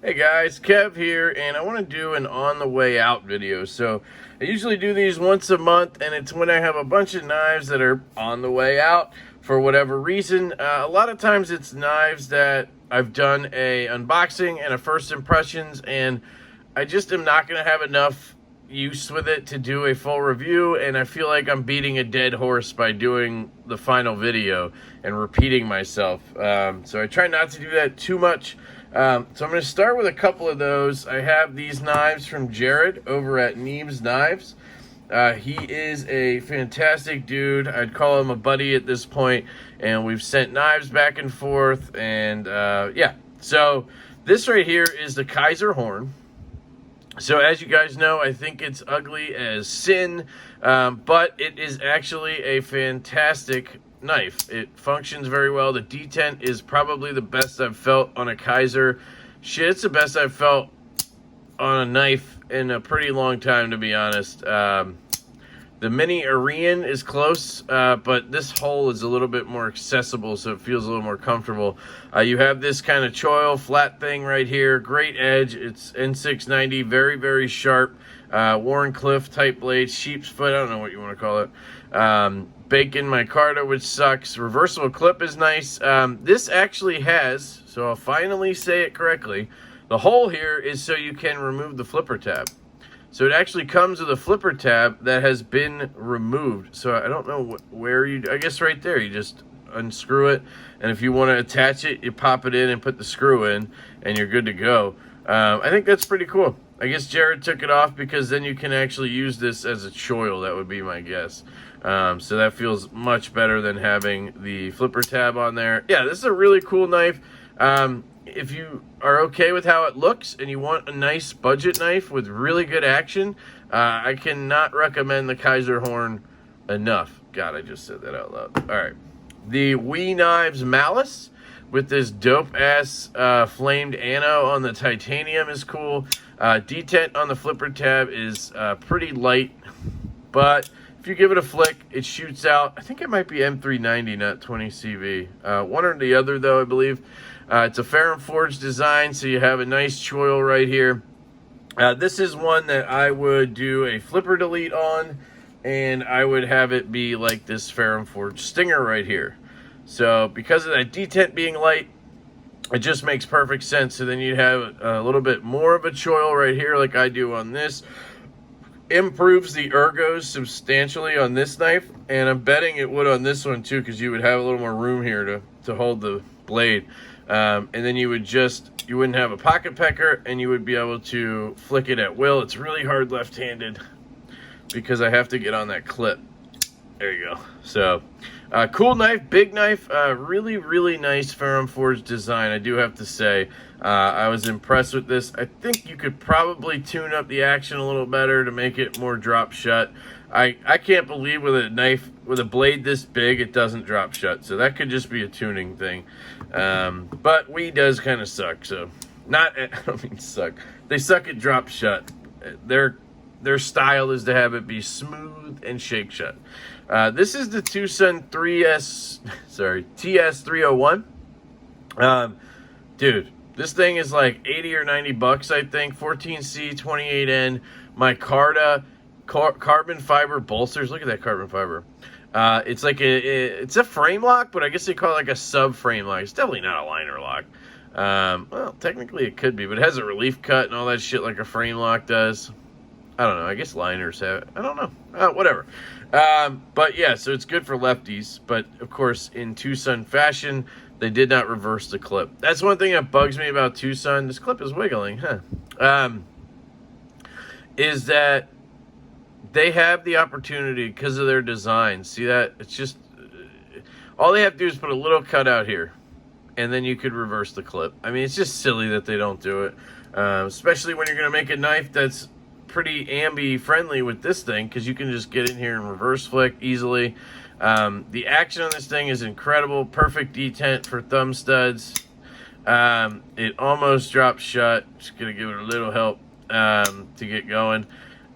Hey guys, Kev here, and I want to do an on the way out video. So I usually do these once a month, and it's when I have a bunch of knives that are on the way out for whatever reason. A lot of times it's knives that I've done a unboxing and a first impressions, and I just am not going to have enough use with it to do a full review, and I feel like I'm beating a dead horse by doing the final video and repeating myself. So I try not to do that too much. So I'm going to start with a couple of those. I have these knives from Jared over at Neeves Knives. He is a fantastic dude. I'd call him a buddy at this point, and we've sent knives back and forth, and yeah. So this right here is the Kizer Horn. So as you guys know, I think it's ugly as sin, but it is actually a fantastic knife. It functions very well. The detent is probably the best I've felt on a Kizer. Shit, it's the best I've felt on a knife in a pretty long time, to be honest. The Mini Arian is close, but this hole is a little bit more accessible, so it feels a little more comfortable. You have this kind of choil flat thing right here. Great edge. It's N690, very, very sharp. Wharncliffe type blade, sheep's foot, I don't know what you want to call it. Bacon micarta, which sucks. Reversible clip is nice. This actually has, so I'll finally say it correctly, the hole here is so you can remove the flipper tab. So it actually comes with a flipper tab that has been removed. So I don't know where you, I guess right there, you just unscrew it. And if you want to attach it, you pop it in and put the screw in and you're good to go. I think that's pretty cool. I guess Jared took it off because then you can actually use this as a choil. That would be my guess. So that feels much better than having the flipper tab on there. Yeah, this is a really cool knife. If you are okay with how it looks and you want a nice budget knife with really good action, I cannot recommend the Kizer Horn enough. God, I just said that out loud. All right. The WE Knives Malice with this dope-ass flamed ano on the titanium is cool. Detent on the flipper tab is pretty light, but if you give it a flick, it shoots out. I think it might be M390, not 20 CV. One or the other, though, I believe. It's a Ferrum Forge design, so you have a nice choil right here. This is one that I would do a flipper delete on, and I would have it be like this Ferrum Forge Stinger right here. So because of that detent being light, it just makes perfect sense. So then you'd have a little bit more of a choil right here like I do on this. Improves the ergos substantially on this knife, and I'm betting it would on this one too, because you would have a little more room here to hold the blade. And then you wouldn't have a pocket pecker, and you would be able to flick it at will. It's really hard left-handed because I have to get on that clip. There you go. So, cool knife, big knife, really, really nice Ferrum Forge design, I do have to say. I was impressed with this. I think you could probably tune up the action a little better to make it more drop shut. I can't believe with a knife, with a blade this big, it doesn't drop shut. So that could just be a tuning thing. But WE does kind of suck. So, I don't mean suck. They suck at drop shut. Their style is to have it be smooth and shake shut. This is the TwoSun TS301. Dude, this thing is like 80 or 90 bucks, I think. 14C, 28N, micarta, carbon fiber bolsters. Look at that carbon fiber. It's like it's a frame lock, but I guess they call it like a sub frame lock. It's definitely not a liner lock. Well, technically it could be, but it has a relief cut and all that shit like a frame lock does. I don't know. I guess liners have it. I don't know. Whatever. But yeah, so it's good for lefties. But of course, in TwoSun fashion, they did not reverse the clip. That's one thing that bugs me about TwoSun. This clip is wiggling, huh? Is that they have the opportunity because of their design. See that? It's just all they have to do is put a little cutout here, and then you could reverse the clip. I mean, it's just silly that they don't do it, especially when you're going to make a knife that's pretty ambi friendly with this thing, because you can just get in here and reverse flick easily. The action on this thing is incredible. Perfect detent for thumb studs. It almost drops shut. Just gonna give it a little help to get going.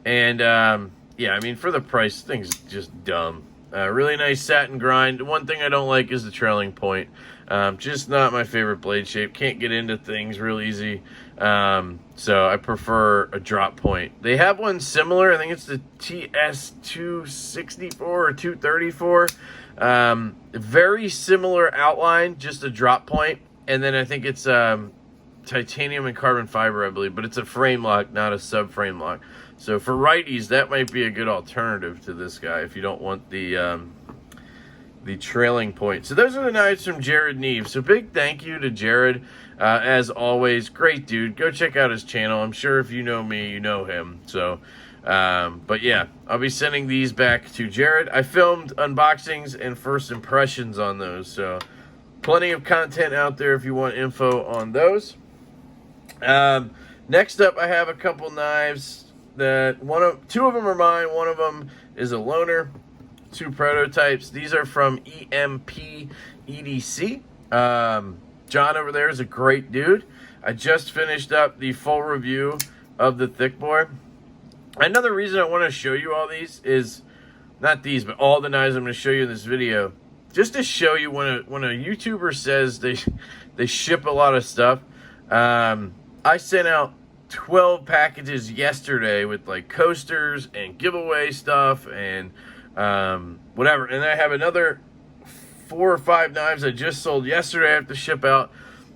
And yeah, I mean, for the price, the thing's just dumb. Really nice satin grind. One thing I don't like is the trailing point. Just not my favorite blade shape. Can't get into things real easy. So I prefer a drop point. They have one similar. I think it's the TS264 or 234. Very similar outline, just a drop point. And then I think it's titanium and carbon fiber, I believe. But it's a frame lock, not a subframe lock. So for righties, that might be a good alternative to this guy if you don't want the trailing point. So those are the knives from Jared Neve. So big thank you to Jared. As always, great dude. Go check out his channel. I'm sure if you know me, you know him. So, but yeah, I'll be sending these back to Jared. I filmed unboxings and first impressions on those. So plenty of content out there if you want info on those. Next up, I have a couple knives that two of them are mine. One of them is a loaner. Two prototypes. These are from EMP EDC. John over there is a great dude. I just finished up the full review of the Thick Boy. Another reason I want to show you all these is, not these, but all the knives I'm going to show you in this video, just to show you when a YouTuber says they ship a lot of stuff. I sent out 12 packages yesterday with like coasters and giveaway stuff and whatever, and I have another 4 or 5 knives I just sold yesterday I have to ship out.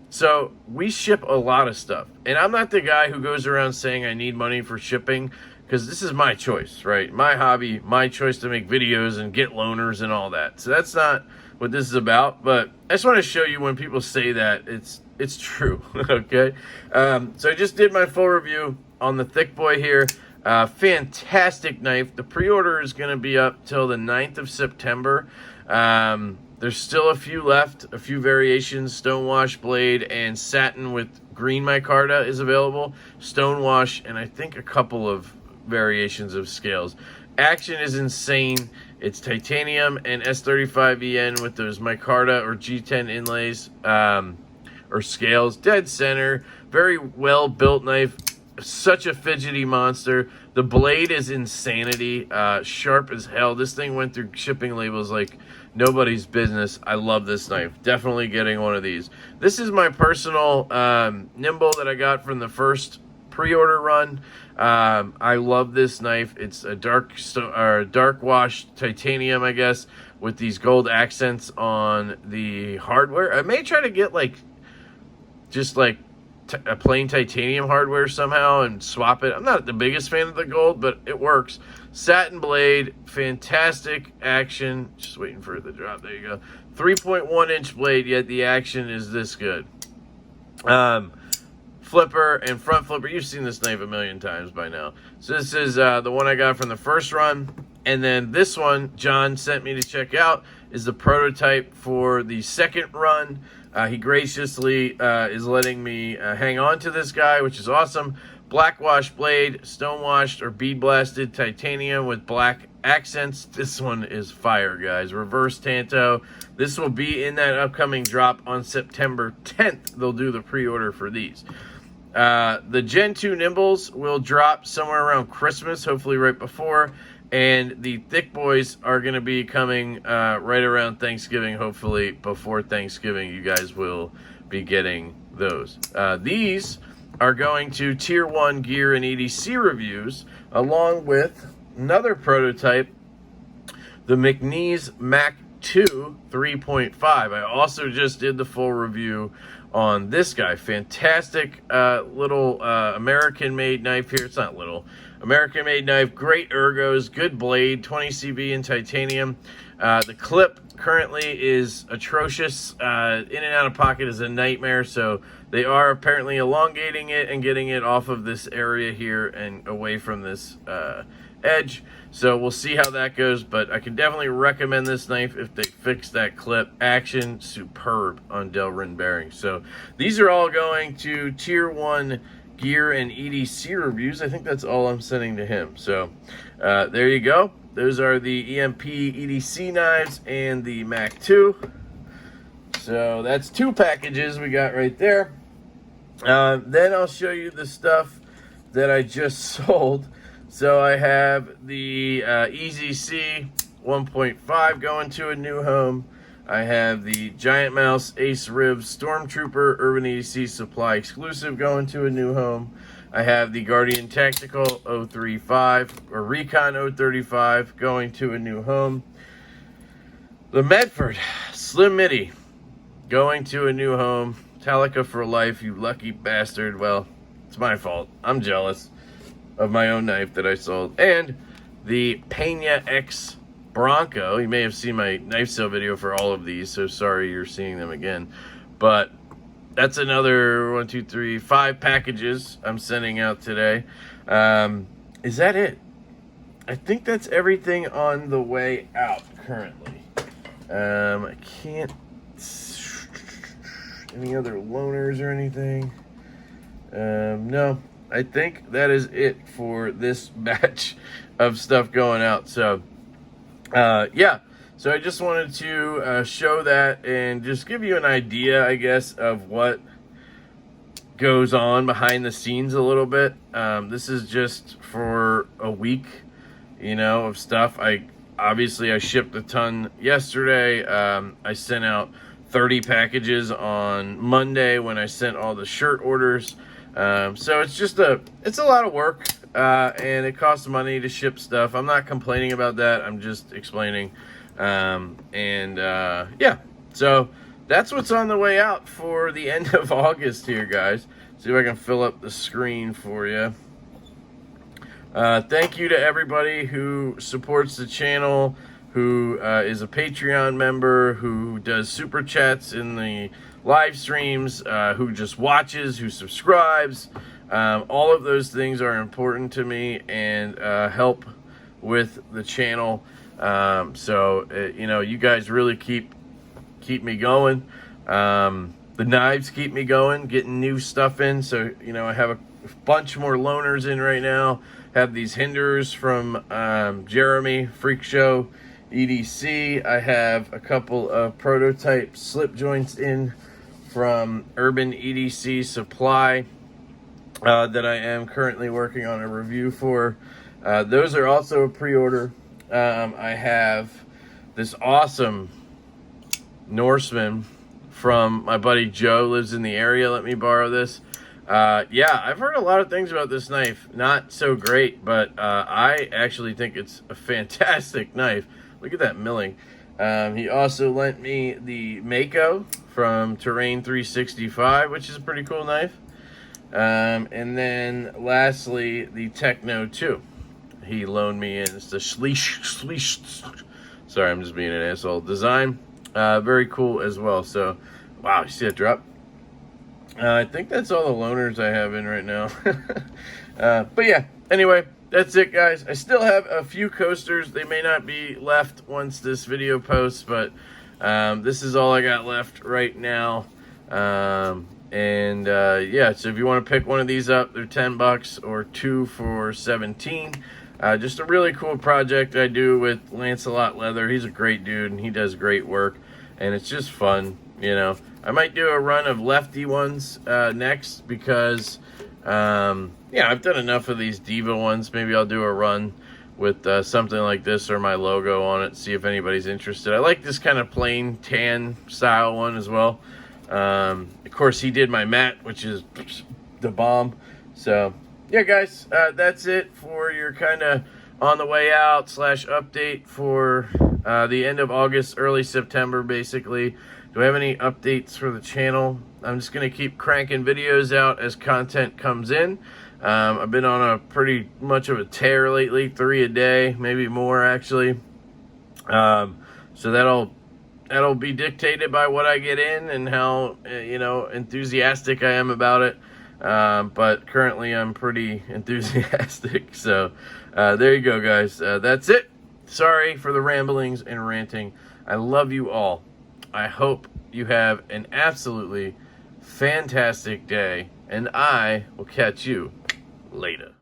So we ship a lot of stuff, and I'm not the guy who goes around saying I need money for shipping, because this is my choice, right? My hobby, my choice to make videos and get loaners and all that. So that's not what this is about, but I just want to show you when people say that it's true. Okay, so I just did my full review on the Thick Boy here. Fantastic knife. The pre-order is going to be up till the 9th of September. There's still a few left, a few variations. Stonewash blade and satin with green micarta is available. Stonewash and I think a couple of variations of scales. Action is insane. It's titanium and S35EN with those micarta or G10 inlays or scales. Dead center. Very well built knife. Such a fidgety monster. The blade is insanity. Sharp as hell. This thing went through shipping labels like nobody's business. I love this knife. Definitely getting one of these. This is my personal nimble that I got from the first pre-order run. I love this knife. It's a dark wash titanium, I guess, with these gold accents on the hardware. I may try to get just a plain titanium hardware somehow and swap it. I'm not the biggest fan of the gold, but it works. Satin blade, fantastic action. Just waiting for it to drop. There you go. 3.1 inch blade, yet the action is this good. Flipper and front flipper. You've seen this knife a million times by now. So this is the one I got from the first run. And then this one, John sent me to check out, is the prototype for the second run. He graciously is letting me hang on to this guy, which is awesome. Black wash blade, stonewashed or bead blasted titanium with black accents. This one is fire, guys. Reverse Tanto. This will be in that upcoming drop on September 10th. They'll do the pre-order for these. The Gen 2 Nimbles will drop somewhere around Christmas, hopefully right before. And the Thick Boys are going to be coming right around Thanksgiving, hopefully before Thanksgiving. You guys will be getting those. These are going to Tier 1 gear and EDC reviews, along with another prototype, the McNeese Mac 2 3.5. I also just did the full review on this guy. Fantastic little American-made knife here. It's not little. American-made knife, great ergos, good blade, 20 CV in titanium. The clip currently is atrocious. In and out of pocket is a nightmare, so they are apparently elongating it and getting it off of this area here and away from this edge. So we'll see how that goes, but I can definitely recommend this knife if they fix that clip. Action, superb on Delrin bearings. So these are all going to Tier 1 gear and EDC reviews. I think that's all I'm sending to him. So there you go. Those are the EMP EDC knives and the Mac 2. So that's 2 packages we got right there. Then I'll show you the stuff that I just sold. So I have the EZC 1.5 going to a new home. I have the Giant Mouse Ace Ribs Stormtrooper Urban EDC Supply exclusive going to a new home. I have the Guardian Tactical 035 or Recon 035 going to a new home. The Medford Slim Midi going to a new home. Metallica for life, you lucky bastard. Well, it's my fault. I'm jealous of my own knife that I sold. And the Pena X Bronco. You may have seen my knife sale video for all of these, so sorry you're seeing them again. But that's another 1, 2, 3, 5 packages I'm sending out today. Is that it? I think that's everything on the way out currently. I can't... Any other loaners or anything? No, I think that is it for this batch of stuff going out. So, yeah. So I just wanted to show that and just give you an idea, I guess, of what goes on behind the scenes a little bit. This is just for a week, you know, of stuff. Obviously I shipped a ton yesterday. I sent out 30 packages on Monday when I sent all the shirt orders. So it's a lot of work, and it costs money to ship stuff. I'm not complaining about that. I'm just explaining. Yeah, so that's what's on the way out for the end of August here, guys. See if I can fill up the screen for you. Thank you to everybody who supports the channel, who is a Patreon member, who does super chats in the live streams, who just watches, who subscribes. All of those things are important to me and help with the channel. You know, you guys really keep me going. The knives keep me going, getting new stuff in. So, you know, I have a bunch more loaners in right now. Have these hinders from Jeremy Freak Show EDC. I have a couple of prototype slip joints in from Urban EDC Supply that I am currently working on a review for. Those are also a pre-order. I have this awesome Norseman from my buddy Joe, lives in the area. Let me borrow this. Yeah, I've heard a lot of things about this knife. Not so great, but I actually think it's a fantastic knife. Look at that milling. He also lent me the Mako from Terrain 365, which is a pretty cool knife. And then lastly, the Techno 2. He loaned me in. It's the Schleich. Sorry, I'm just being an asshole. Design. Very cool as well. So, wow, you see that drop? I think that's all the loaners I have in right now. But yeah, anyway, that's it, guys. I still have a few coasters. They may not be left once this video posts, but this is all I got left right now. Yeah, so if you want to pick one of these up, they're $10 or 2 for $17. Just a really cool project I do with Lancelot Leather. He's a great dude and he does great work, and it's just fun, you know. I might do a run of lefty ones next because yeah, I've done enough of these Diva ones. Maybe I'll do a run with something like this or my logo on it, see if anybody's interested. I like this kind of plain tan style one as well. Of course, he did my matte, which is the bomb. So yeah, guys, that's it for your kind of on the way out / update for the end of August, early September, basically. Do I have any updates for the channel? I'm just going to keep cranking videos out as content comes in. I've been on a pretty much of a tear lately, 3 a day, maybe more actually. So that'll be dictated by what I get in and how you know, enthusiastic I am about it. But currently I'm pretty enthusiastic. So there you go, guys. That's it. Sorry for the ramblings and ranting. I love you all. I hope you have an absolutely fantastic day, and I will catch you later.